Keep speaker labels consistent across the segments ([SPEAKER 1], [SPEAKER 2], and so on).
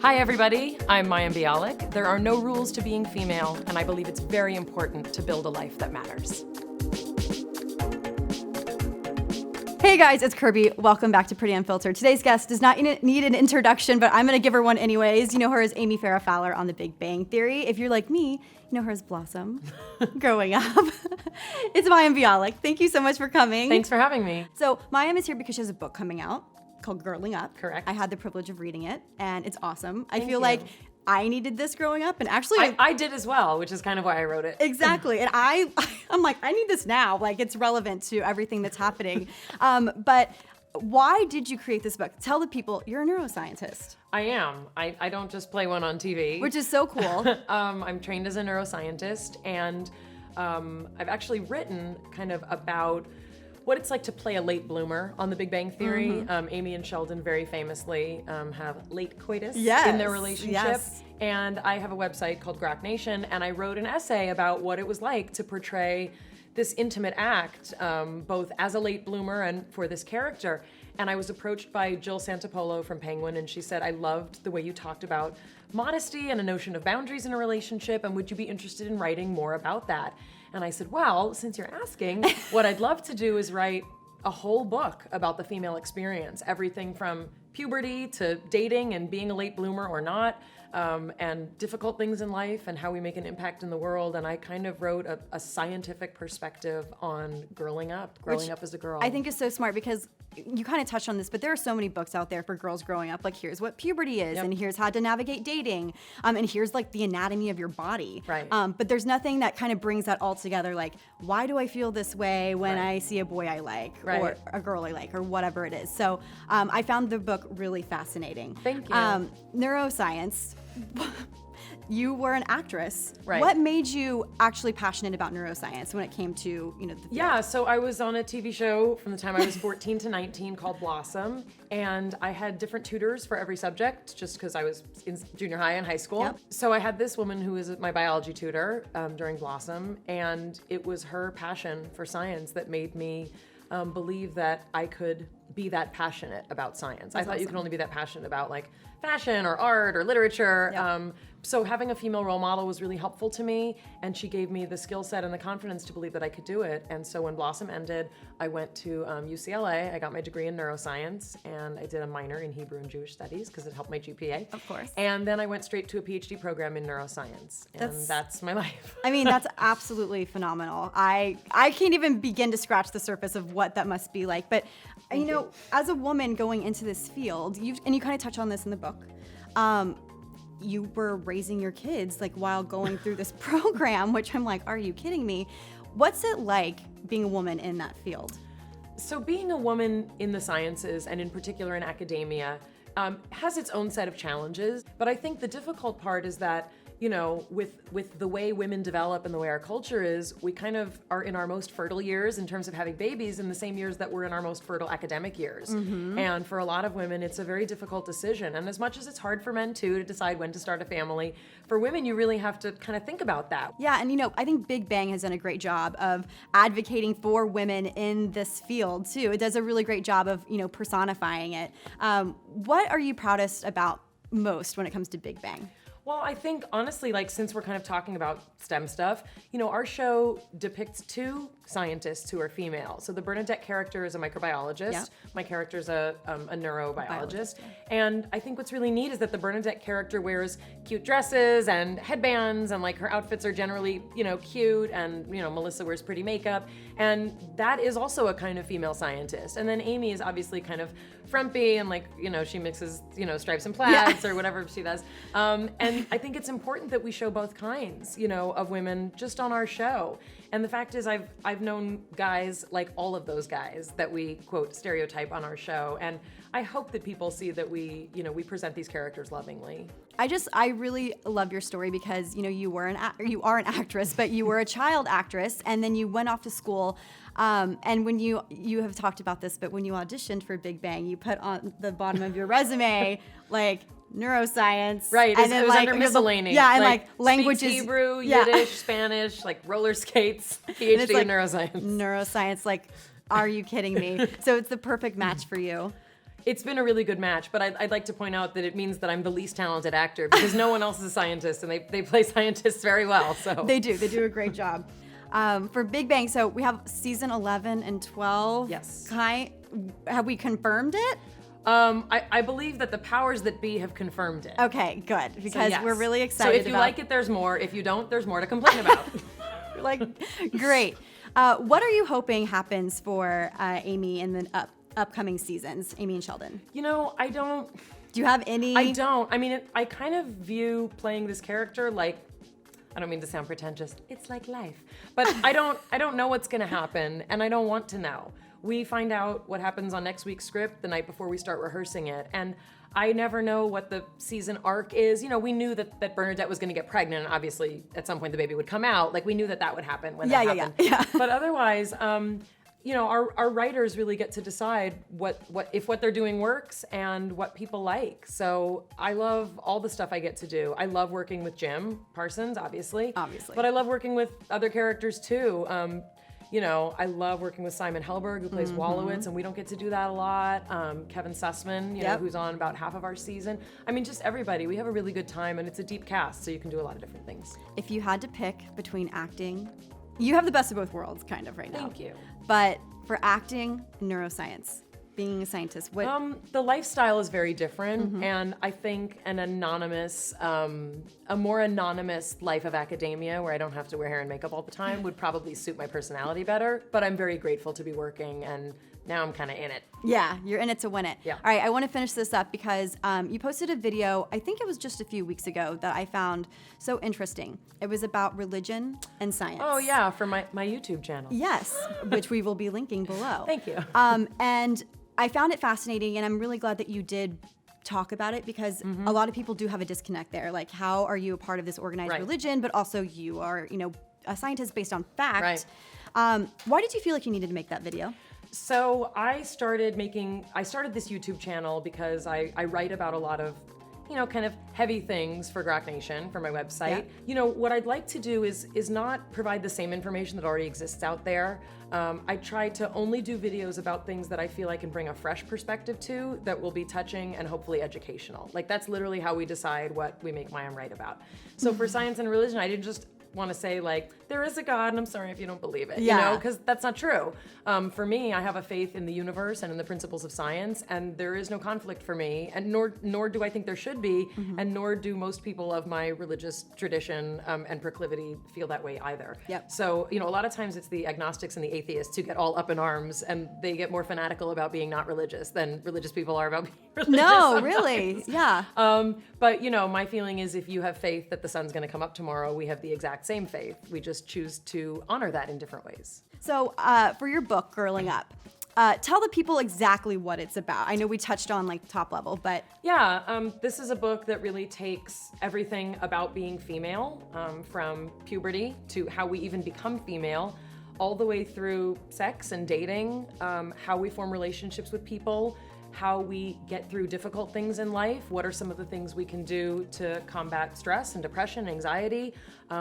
[SPEAKER 1] Hi everybody, I'm Mayim Bialik. There are no rules to being female, and I believe it's very important to build a life that matters.
[SPEAKER 2] Hey guys, it's Kirbie. Welcome back to Pretty Unfiltered. Today's guest does not need an introduction, but I'm going to give her one anyways. You know her as Amy Farrah Fowler on The Big Bang Theory. If you're like me, you know her as Blossom growing up. It's Mayim Bialik. Thank you so much for coming.
[SPEAKER 1] Thanks for having me.
[SPEAKER 2] So Mayim is here because she has a book coming out called Girling Up.
[SPEAKER 1] Correct.
[SPEAKER 2] I had the privilege of reading it, and it's awesome. I feel
[SPEAKER 1] you.
[SPEAKER 2] like I needed this growing up, and actually
[SPEAKER 1] I did as well, which is kind of why I wrote it.
[SPEAKER 2] Exactly. And I'm like, I need this now. Like, it's relevant to everything that's happening. But why did you create this book? Tell the people you're a neuroscientist.
[SPEAKER 1] I am. I don't just play one on TV.
[SPEAKER 2] Which is so cool.
[SPEAKER 1] I'm trained as a neuroscientist, and I've actually written kind of about what it's like to play a late bloomer on The Big Bang Theory.
[SPEAKER 2] Mm-hmm.
[SPEAKER 1] Amy and Sheldon very famously have late coitus
[SPEAKER 2] Yes,
[SPEAKER 1] in their relationship.
[SPEAKER 2] yes.
[SPEAKER 1] And I have a website called Grok Nation, and I wrote an essay about what it was like to portray this intimate act, both as a late bloomer and for this character. And I was approached by Jill Santopolo from Penguin, and she said, I loved the way you talked about modesty and a notion of boundaries in a relationship, and would you be interested in writing more about that? And I said, well, since you're asking, what I'd love to do is write a whole book about the female experience, everything from puberty to dating and being a late bloomer or not, and difficult things in life and how we make an impact in the world. And I kind of wrote a scientific perspective on growing up as a girl.
[SPEAKER 2] I think is so smart because you kind of touched on this, but there are so many books out there for girls growing up. Like, here's what puberty is,
[SPEAKER 1] Yep.
[SPEAKER 2] and here's how to navigate dating, and here's like the anatomy of your body.
[SPEAKER 1] Right.
[SPEAKER 2] But there's nothing that kind of brings that all together. Like, why do I feel this way when
[SPEAKER 1] Right.
[SPEAKER 2] I see a boy I like, or
[SPEAKER 1] Right.
[SPEAKER 2] a girl I like, or whatever it is? So I found the book really fascinating.
[SPEAKER 1] Thank you.
[SPEAKER 2] Neuroscience. You were an actress.
[SPEAKER 1] Right.
[SPEAKER 2] What made you actually passionate about neuroscience when it came to, the field?
[SPEAKER 1] Yeah, so I was on a TV show from the time I was 14 to 19 called Blossom, and I had different tutors for every subject just because I was in junior high and high school.
[SPEAKER 2] Yep.
[SPEAKER 1] So I had this woman who was my biology tutor during Blossom, and it was her passion for science that made me believe that I could be that passionate about science. I thought you could only be that passionate about like fashion or art or literature.
[SPEAKER 2] Yep.
[SPEAKER 1] So having a female role model was really helpful to me, and she gave me the skill set and the confidence to believe that I could do it. And so when Blossom ended, I went to UCLA. I got my degree in neuroscience, and I did a minor in Hebrew and Jewish studies because it helped my GPA.
[SPEAKER 2] Of course.
[SPEAKER 1] And then I went straight to a PhD program in neuroscience, and that's my life.
[SPEAKER 2] I mean, that's absolutely phenomenal. I can't even begin to scratch the surface of what that must be like. But, you know, as a woman going into this field, you kind of touch on this in the book, you were raising your kids like while going through this program, which I'm like, are you kidding me? What's it like being a woman in that field?
[SPEAKER 1] So being a woman in the sciences, and in particular in academia, has its own set of challenges. But I think the difficult part is that, with the way women develop and the way our culture is, we kind of are in our most fertile years in terms of having babies in the same years that we're in our most fertile academic years. Mm-hmm. And for a lot of women, it's a very difficult decision. And as much as it's hard for men too to decide when to start a family, for women, you really have to kind of think about that.
[SPEAKER 2] Yeah, and I think Big Bang has done a great job of advocating for women in this field too. It does a really great job of, personifying it. What are you proudest about most when it comes to Big Bang?
[SPEAKER 1] Well, I think honestly, since we're kind of talking about STEM stuff, our show depicts two scientists who are female. So the Bernadette character is a microbiologist.
[SPEAKER 2] Yep.
[SPEAKER 1] My character is a neurobiologist. And I think what's really neat is that the Bernadette character wears cute dresses and headbands, and her outfits are generally, cute, and Melissa wears pretty makeup. And that is also a kind of female scientist. And then Amy is obviously kind of frumpy and she mixes, stripes and plaids or whatever she does. And I think it's important that we show both kinds, of women just on our show. And the fact is I've known guys like all of those guys that we quote stereotype on our show. And I hope that people see that we present these characters lovingly.
[SPEAKER 2] I really love your story because, you are an actress, but you were a child actress, and then you went off to school. And when you have talked about this, but when you auditioned for Big Bang, you put on the bottom of your resume, neuroscience.
[SPEAKER 1] Right,
[SPEAKER 2] and
[SPEAKER 1] it was under miscellany.
[SPEAKER 2] Yeah, and languages.
[SPEAKER 1] Speaks Hebrew, Yiddish, Spanish, roller skates, PhD in neuroscience.
[SPEAKER 2] Neuroscience, are you kidding me? So it's the perfect match for you.
[SPEAKER 1] It's been a really good match, but I'd like to point out that it means that I'm the least talented actor because no one else is a scientist, and they play scientists very well. So
[SPEAKER 2] They do a great job. For Big Bang, so we have season 11 and 12.
[SPEAKER 1] Yes.
[SPEAKER 2] Have we confirmed it?
[SPEAKER 1] I believe that the powers that be have confirmed it.
[SPEAKER 2] Okay, good, because
[SPEAKER 1] yes.
[SPEAKER 2] we're really excited.
[SPEAKER 1] So if you like it, there's more. If you don't, there's more to complain about.
[SPEAKER 2] Like, great. What are you hoping happens for Amy in the upcoming seasons, Amy and Sheldon?
[SPEAKER 1] I don't.
[SPEAKER 2] Do you have any?
[SPEAKER 1] I don't. I mean, I kind of view playing this character like, I don't mean to sound pretentious, it's like life. But I don't know what's gonna happen, and I don't want to know. We find out what happens on next week's script the night before we start rehearsing it. And I never know what the season arc is. We knew that Bernadette was gonna get pregnant, and obviously at some point the baby would come out. Like, we knew that would happen when that happened.
[SPEAKER 2] Yeah.
[SPEAKER 1] But otherwise, our writers really get to decide what they're doing works and what people like. So I love all the stuff I get to do. I love working with Jim Parsons, obviously. But I love working with other characters too. I love working with Simon Helberg, who plays Wallowitz, and we don't get to do that a lot. Kevin Sussman, who's on about half of our season. I mean, just everybody. We have a really good time, and it's a deep cast, so you can do a lot of different things.
[SPEAKER 2] If you had to pick between acting, you have the best of both worlds, kind of, right now.
[SPEAKER 1] Thank you.
[SPEAKER 2] But for acting and neuroscience, being a scientist, what?
[SPEAKER 1] The lifestyle is very different, and I think a more anonymous life of academia, where I don't have to wear hair and makeup all the time, would probably suit my personality better. But I'm very grateful to be working, and now I'm kind of in it.
[SPEAKER 2] Yeah, you're in it to win it.
[SPEAKER 1] Yeah.
[SPEAKER 2] All right, I want to finish this up because you posted a video, I think it was just a few weeks ago, that I found so interesting. It was about religion and science.
[SPEAKER 1] Oh yeah, for my YouTube channel.
[SPEAKER 2] Yes, which we will be linking below.
[SPEAKER 1] Thank you.
[SPEAKER 2] And I found it fascinating, and I'm really glad that you did talk about it, because a lot of people do have a disconnect there. Like, how are you a part of this organized religion, but also you are, a scientist based on fact.
[SPEAKER 1] Right.
[SPEAKER 2] Why did you feel like you needed to make that video?
[SPEAKER 1] So I started this YouTube channel because I write about a lot of, kind of heavy things for Grok Nation, for my website.
[SPEAKER 2] Yeah.
[SPEAKER 1] What I'd like to do is not provide the same information that already exists out there. I try to only do videos about things that I feel I can bring a fresh perspective to, that will be touching and hopefully educational. Like, that's literally how we decide what we make Mayim write about. So for science and religion, I didn't just want to say, like, there is a God, and I'm sorry if you don't believe it, because that's not true. For me, I have a faith in the universe and in the principles of science, and there is no conflict for me, and nor do I think there should be, and nor do most people of my religious tradition and proclivity feel that way either.
[SPEAKER 2] Yep.
[SPEAKER 1] So, a lot of times it's the agnostics and the atheists who get all up in arms, and they get more fanatical about being not religious than religious people are about being religious.
[SPEAKER 2] No,
[SPEAKER 1] sometimes.
[SPEAKER 2] really, yeah.
[SPEAKER 1] But my feeling is, if you have faith that the sun's going to come up tomorrow, we have the exact same faith. We just choose to honor that in different ways.
[SPEAKER 2] So for your book, Girling Up, tell the people exactly what it's about. I know we touched on like top level, but
[SPEAKER 1] yeah, this is a book that really takes everything about being female, from puberty to how we even become female, all the way through sex and dating, how we form relationships with people, how we get through difficult things in life, what are some of the things we can do to combat stress and depression, anxiety.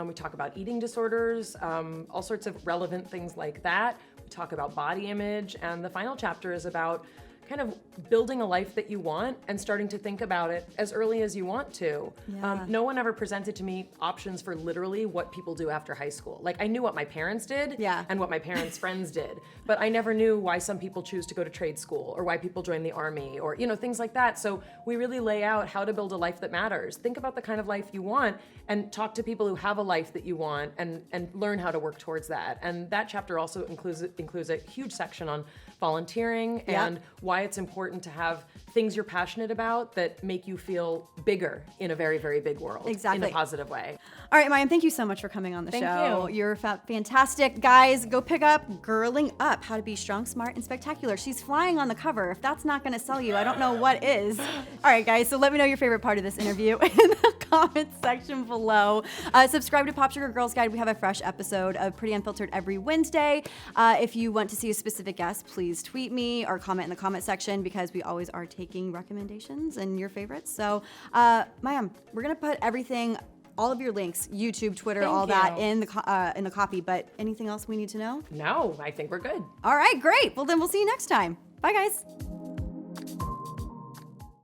[SPEAKER 1] We talk about eating disorders, all sorts of relevant things like that. We talk about body image, and the final chapter is about kind of building a life that you want and starting to think about it as early as you want to.
[SPEAKER 2] Yeah.
[SPEAKER 1] No one ever presented to me options for literally what people do after high school. Like, I knew what my parents did and what my parents' friends did, but I never knew why some people choose to go to trade school or why people join the army or, things like that. So we really lay out how to build a life that matters. Think about the kind of life you want and talk to people who have a life that you want and learn how to work towards that. And that chapter also includes a huge section on volunteering and why it's important to have things you're passionate about that make you feel bigger in a very, very big world.
[SPEAKER 2] Exactly.
[SPEAKER 1] In a positive way.
[SPEAKER 2] All right, Mayim, thank you so much for coming on the
[SPEAKER 1] Thank
[SPEAKER 2] show.
[SPEAKER 1] you.
[SPEAKER 2] You're fantastic. Guys, go pick up Girling Up, How to Be Strong, Smart, and Spectacular. She's flying on the cover. If that's not going to sell you, I don't know what is. All right, guys, so let me know your favorite part of this interview in the comments section below. Subscribe to POPSUGAR Girls Guide. We have a fresh episode of Pretty Unfiltered every Wednesday. If you want to see a specific guest, please tweet me or comment in the comment section, because we always are taking recommendations and your favorites. So, Mayim, we're going to put everything, all of your links, YouTube, Twitter,
[SPEAKER 1] Thank
[SPEAKER 2] that
[SPEAKER 1] you.
[SPEAKER 2] in the copy. But anything else we need to know?
[SPEAKER 1] No, I think we're good.
[SPEAKER 2] All right, great. Well, then we'll see you next time. Bye, guys.